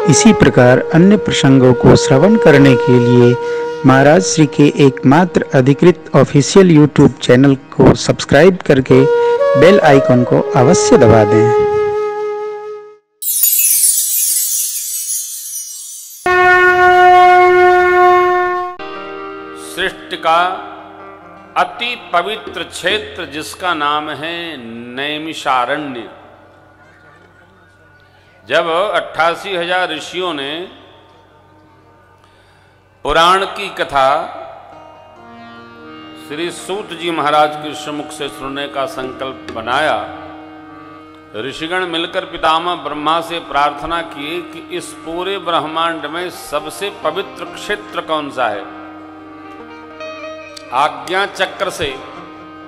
इसी प्रकार अन्य प्रसंगों को श्रवण करने के लिए महाराज श्री के एकमात्र अधिकृत ऑफिशियल यूट्यूब चैनल को सब्सक्राइब करके बेल आइकन को अवश्य दबा दें। सृष्टि का अति पवित्र क्षेत्र जिसका नाम है नैमिषारण्य। जब 88,000 ऋषियों ने पुराण की कथा श्री सूत जी महाराज के सम्मुख से सुनने का संकल्प बनाया, ऋषिगण मिलकर पितामह ब्रह्मा से प्रार्थना किए कि इस पूरे ब्रह्मांड में सबसे पवित्र क्षेत्र कौन सा है। आज्ञा चक्र से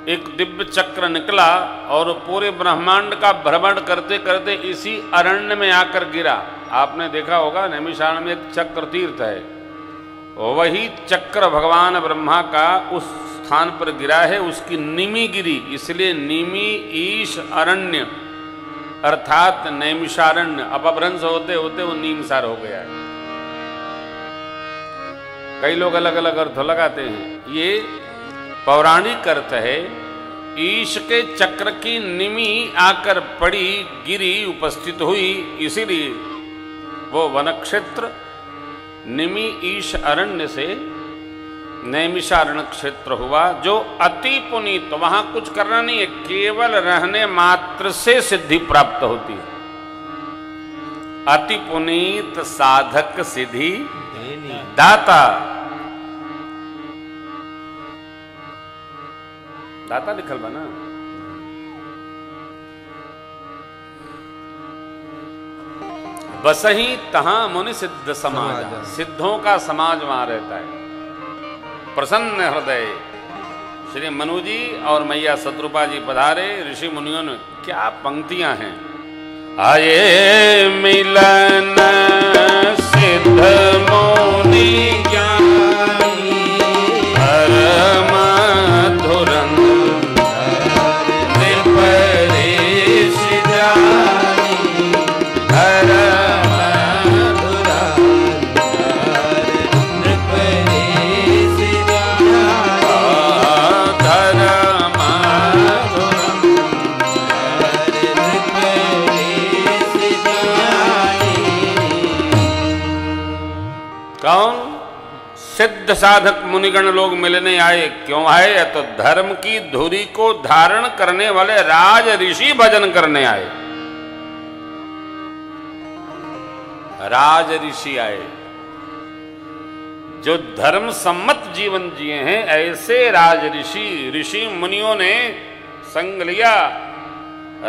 एक दिव्य चक्र निकला और पूरे ब्रह्मांड का भ्रमण करते करते इसी अरण्य में आकर गिरा। आपने देखा होगा नैमिषारण्य में एक चक्र तीर्थ है, वही चक्र भगवान ब्रह्मा का उस स्थान पर गिरा है, उसकी निमि गिरी, इसलिए निमि ईश अरण्य अर्थात नैमिषारण्य अपभ्रंश होते होते वो नीमसार हो गया है। कई लोग अलग अलग अर्थ लगाते हैं, ये पौराणिक अर्थ है। ईश के चक्र की निमि आकर पड़ी, गिरी, उपस्थित हुई, इसीलिए वो वन क्षेत्र निमि ईश अरण्य से नैमिषारण्य क्षेत्र हुआ, जो अति पुनीत। वहां कुछ करना नहीं है, केवल रहने मात्र से सिद्धि प्राप्त होती है। अति पुनीत साधक सिद्धि दाता। दाता लिखल बना। बसही तहां मुनि सिद्ध समाज, सिद्धों का समाज वहां रहता है। प्रसन्न हृदय श्री मनु जी और मैया शत्रुपा जी पधारे। ऋषि मुनियों ने क्या पंक्तियां हैं। आये मिलन सिद्ध मुनि ज्ञानी परम धुरंधर नृपरेश जानी परम धुरंधर नृपरेश जानी धर्म कौन? सिद्ध साधक मुनिगण लोग मिलने आए। क्यों आए? तो धर्म की धुरी को धारण करने वाले राज ऋषि भजन करने आए। राज ऋषि आए जो धर्म सम्मत जीवन जिए हैं, ऐसे राज ऋषि मुनियों ने संग लिया,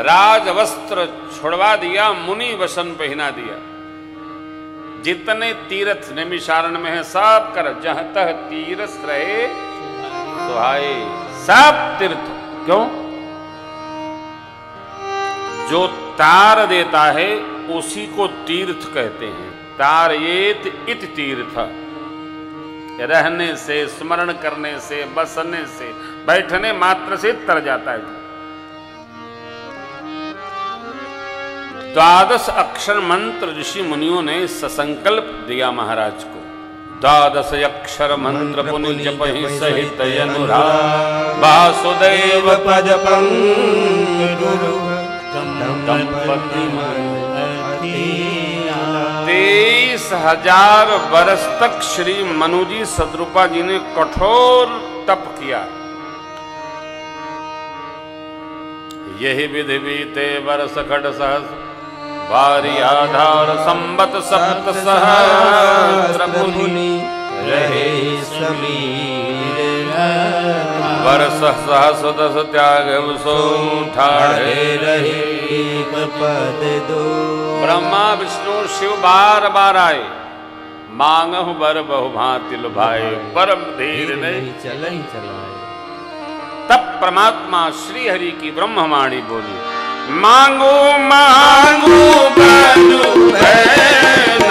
राज वस्त्र छुड़वा दिया, मुनि वसन पहना दिया। जितने तीर्थ नैमिषारण्य में है सब कर, जहां तह तीर्थ रहे सुहाए, सब तीर्थ। क्यों? जो तार देता है उसी को तीर्थ कहते हैं। तारयेत इत तीर्थ। रहने से, स्मरण करने से, बसने से, बैठने मात्र से तर जाता है। 12 अक्षर मंत्र ऋषि मुनियों ने ससंकल्प दिया महाराज को। 12 अक्षर मंत्र पुनि जपहि सहित अनुराग, वासुदेव पद पंकज 23,000 वर्ष तक श्री मनु जी शत्रुपा जी ने कठोर तप किया। यही विधि बीते वर्ष खड सहस्र, वारी आधार संबत सप्त सहस्र मुनि रहे समीर, वर्ष सहस्र 10 त्याग सो ठाढ़े रहे पद दो। ब्रह्मा विष्णु शिव बार बार आए, मांगहु बर बहु भांति लुभाए, परम धीर नहीं चलाए। तब परमात्मा श्री हरि की ब्रह्मवाणी बोली, मांगो मांगो बनु भैन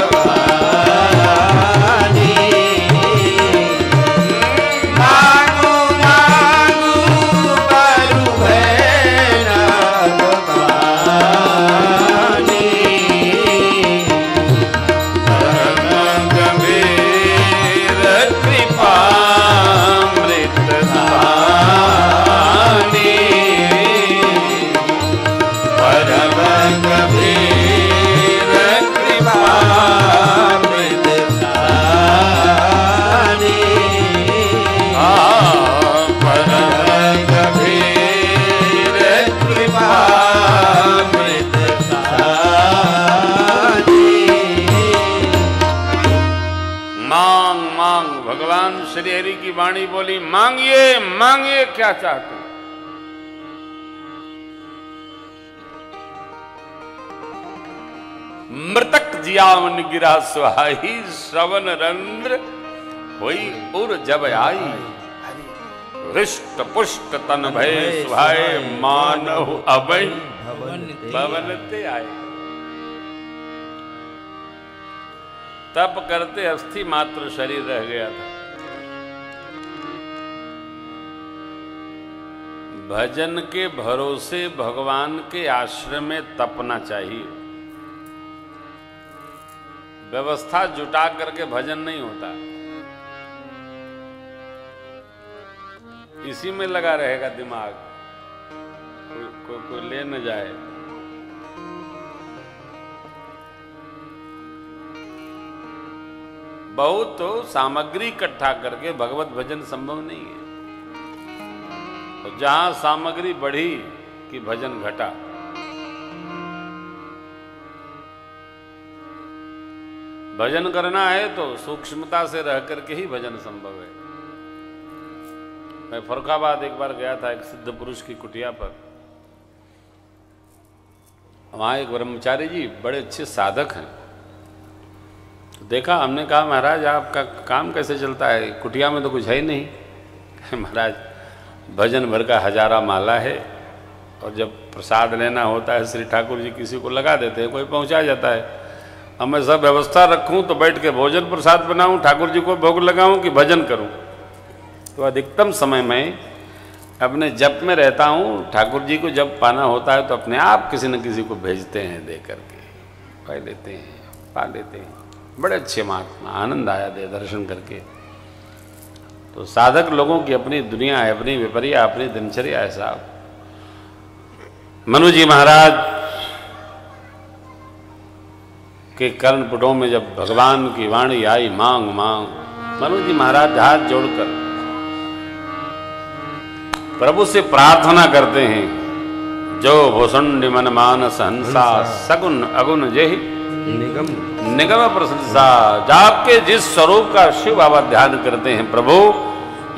भवानी, मांगो मांगो बनु भैन भवानी, श्री हरि की वाणी बोली, मांगिए मांगिए क्या चाहते हैं। मृतक जियावन गिरा सुहाई, श्रवण रंध्र हुई उर जब आई। हृष्ट पुष्ट तन भय सुहाए, मानव अभय भवन ते आए। तप करते अस्थि मात्र शरीर रह गया था। भजन के भरोसे भगवान के आश्रय में तपना चाहिए। व्यवस्था जुटा करके भजन नहीं होता, इसी में लगा रहेगा दिमाग, कोई ले न जाए। बहुत तो सामग्री इकट्ठा करके भगवत भजन संभव नहीं है। तो जहां सामग्री बढ़ी कि भजन घटा। भजन करना है तो सूक्ष्मता से रह करके ही भजन संभव है। मैं फरुखाबाद एक बार गया था, एक सिद्ध पुरुष की कुटिया पर। वहां एक ब्रह्मचारी जी बड़े अच्छे साधक हैं। देखा, हमने कहा महाराज आपका काम कैसे चलता है, कुटिया में तो कुछ है ही नहीं। महाराज भजन भर का हजारा माला है, और जब प्रसाद लेना होता है श्री ठाकुर जी किसी को लगा देते हैं, कोई पहुंचा जाता है। अब मैं सब व्यवस्था रखूं तो बैठ के भोजन प्रसाद बनाऊं, ठाकुर जी को भोग लगाऊं कि भजन करूं। तो अधिकतम समय में अपने जप में रहता हूं। ठाकुर जी को जब पाना होता है तो अपने आप किसी न किसी को भेजते हैं, दे करके पा लेते हैं, पा लेते हैं। बड़े अच्छे महात्मा, आनंद आया दे दर्शन करके। तो साधक लोगों की अपनी दुनिया है, अपनी विपर्या, अपनी दिनचर्या है साहब। मनु जी महाराज के कर्णपुटों में जब भगवान की वाणी आई, मांग मांग, मनु जी महाराज हाथ जोड़कर प्रभु से प्रार्थना करते हैं, जो भूषुंड मन मानस हंसा, सगुन अगुन जेहि निगम प्रशंसा। आपके जिस स्वरूप का शिव बाबा ध्यान करते हैं प्रभु,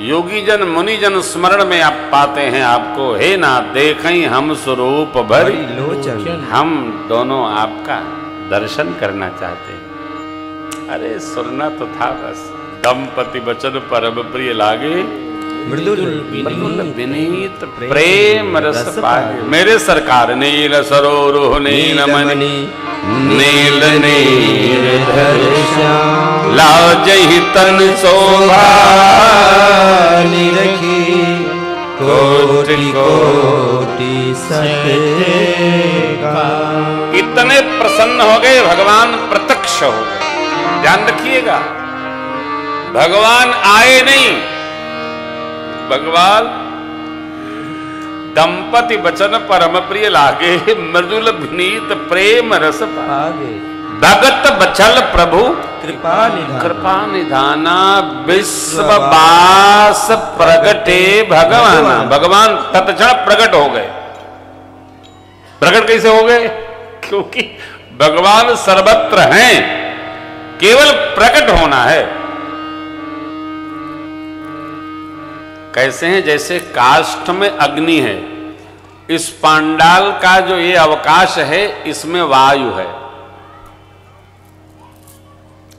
योगी जन मुनि जन स्मरण में आप पाते हैं आपको। हे ना देखें हम स्वरूप भरी लोचन, हम दोनों आपका दर्शन करना चाहते हैं। अरे सुनना तो था बस। दंपति वचन परम प्रिय लागे, मृदुल विनीत प्रेम रस पाए। मेरे सरकार नील सरोरुह नील मणि, नील नील लाजहि तन शोभा, निरखी कोटि कोटि सतेगा। इतने प्रसन्न हो गए, भगवान प्रत्यक्ष हो गए। ध्यान रखिएगा, भगवान आए नहीं, भगवान दंपति वचन परम प्रिय लागे, मृदुल विनीत प्रेम रस पागे। भगत बचल प्रभु कृपा निधाना, विश्ववास प्रगटे भगवाना। भगवान तत्क्षण प्रकट हो गए। प्रकट कैसे हो गए? क्योंकि भगवान सर्वत्र हैं, केवल प्रकट होना है। कैसे हैं? जैसे काष्ठ में अग्नि है, इस पांडाल का जो ये अवकाश है इसमें वायु है।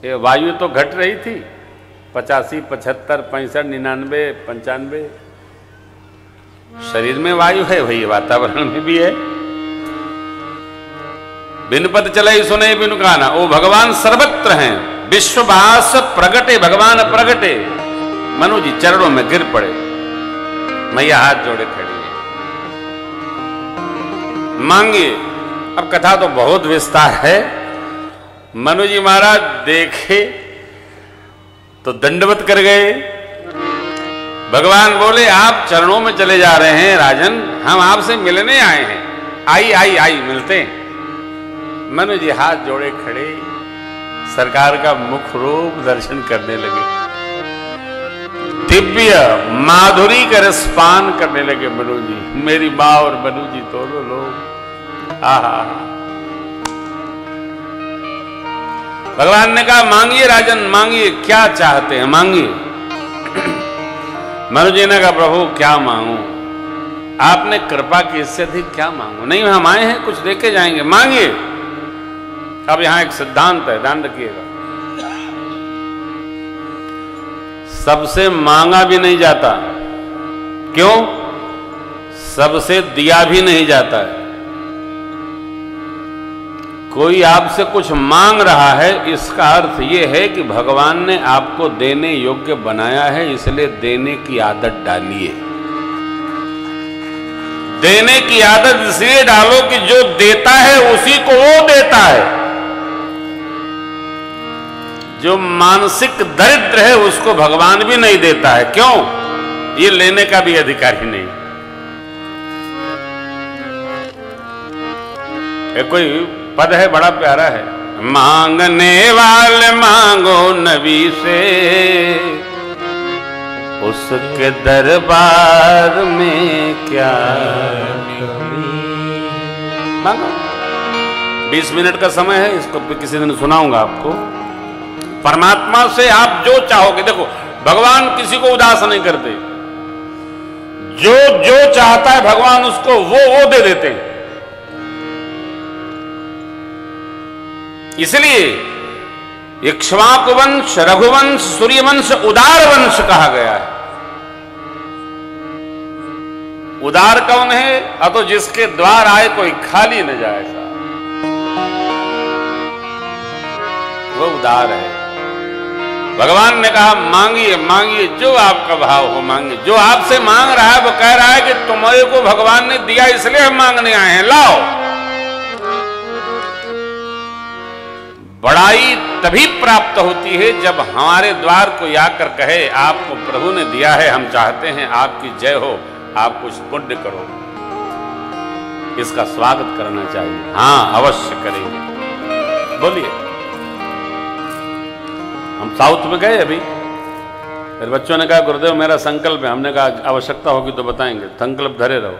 ये वायु तो घट रही थी, 85, 75, 65, 99, 95 शरीर में वायु है, वही वातावरण में भी है। बिन पद चले सुने बिनु गाना, वो भगवान सर्वत्र हैं। विश्ववास प्रगटे, भगवान प्रगटे। मनु जी चरणों में गिर पड़े, मैया हाथ जोड़े खड़ी है, मांगिए। अब कथा तो बहुत विस्तार है। मनु जी महाराज देखे तो दंडवत कर गए। भगवान बोले, आप चरणों में चले जा रहे हैं राजन, हम आपसे मिलने आए हैं। आई आई आई मिलते हैं। मनु जी हाथ जोड़े खड़े, सरकार का मुख रूप दर्शन करने लगे। दिव्य माधुरी का रसपान करने लगे मनु जी। मेरी माँ और मनु जी दोनों लोग, आहा। भगवान ने कहा, मांगिए राजन, मांगिए, क्या चाहते हैं मांगिए। मनु जी ने कहा प्रभु क्या मांगू, आपने कृपा की, इससे अधिक क्या मांगू। नहीं हम आए हैं कुछ देके जाएंगे, मांगिए। अब यहां एक सिद्धांत है, ध्यान रखिएगा, सबसे मांगा भी नहीं जाता। क्यों? सबसे दिया भी नहीं जाता है। कोई आपसे कुछ मांग रहा है, इसका अर्थ यह है कि भगवान ने आपको देने योग्य बनाया है, इसलिए देने की आदत डालिए। देने की आदत इसलिए डालो कि जो देता है उसी को वो देता है। जो मानसिक दरिद्र है उसको भगवान भी नहीं देता है। क्यों? ये लेने का भी अधिकार ही नहीं। एक कोई पद है बड़ा प्यारा है, मांगने वाले मांगो नबी से, उसके दरबार में क्या मांगो। 20 मिनट का समय है, इसको किसी दिन सुनाऊंगा आपको। परमात्मा से आप जो चाहोगे, देखो भगवान किसी को उदास नहीं करते, जो जो चाहता है भगवान उसको वो दे देते हैं। इसलिए इक्ष्वाकु वंश, रघुवंश, सूर्यवंश उदार वंश कहा गया है। उदार कौन है? तो जिसके द्वार आए कोई खाली न जाए, वो उदार है। भगवान ने कहा मांगिए मांगिए, जो आपका भाव हो मांगिए। जो आपसे मांग रहा है वो कह रहा है कि तुम्हारे को भगवान ने दिया इसलिए हम मांगने आए हैं, लाओ। बड़ाई तभी प्राप्त होती है जब हमारे द्वार को आकर कहे आपको प्रभु ने दिया है, हम चाहते हैं आपकी जय हो, आप कुछ पुण्य करो। इसका स्वागत करना चाहिए। हाँ अवश्य करेंगे, बोलिए। हम साउथ में गए अभी, फिर बच्चों ने कहा गुरुदेव मेरा संकल्प है। हमने कहा आवश्यकता होगी तो बताएंगे, संकल्प धरे रहो।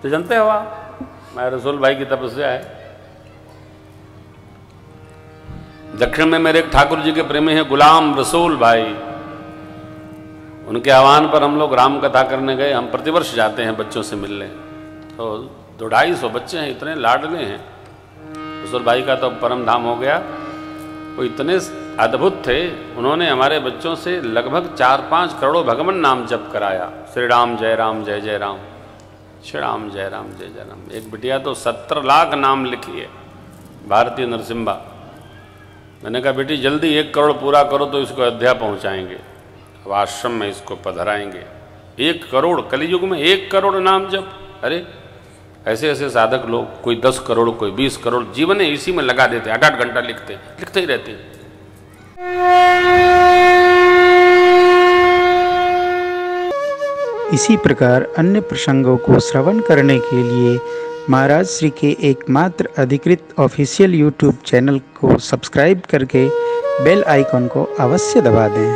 तो जानते हो आप, मैं रसूल भाई की तपस्या है। दक्षिण में मेरे एक ठाकुर जी के प्रेमी हैं गुलाम रसूल भाई, उनके आह्वान पर हम लोग राम कथा करने गए। हम प्रतिवर्ष जाते हैं बच्चों से मिलने। तो 200-250 बच्चे हैं, इतने लाडले हैं। रसूल भाई का तो परम धाम हो गया। वो इतने अद्भुत थे, उन्होंने हमारे बच्चों से लगभग 4-5 करोड़ भगवान नाम जप कराया। श्री राम जय राम जय जय राम, श्री राम जय राम जय जय राम। एक बिटिया तो 17 लाख नाम लिखी है, भारतीय नरसिम्हा। मैंने कहा बेटी जल्दी 1 करोड़ पूरा करो तो इसको अयोध्या पहुंचाएंगे, अब आश्रम में इसको पधराएंगे। 1 करोड़, कलियुग में 1 करोड़ नाम जप। अरे ऐसे ऐसे साधक लोग, कोई 10 करोड़, कोई 20 करोड़, जीवन इसी में लगा देते, 8-8 घंटा लिखते ही रहते हैं। इसी प्रकार अन्य प्रसंगों को श्रवण करने के लिए महाराज श्री के एकमात्र अधिकृत ऑफिशियल यूट्यूब चैनल को सब्सक्राइब करके बेल आइकन को अवश्य दबा दें।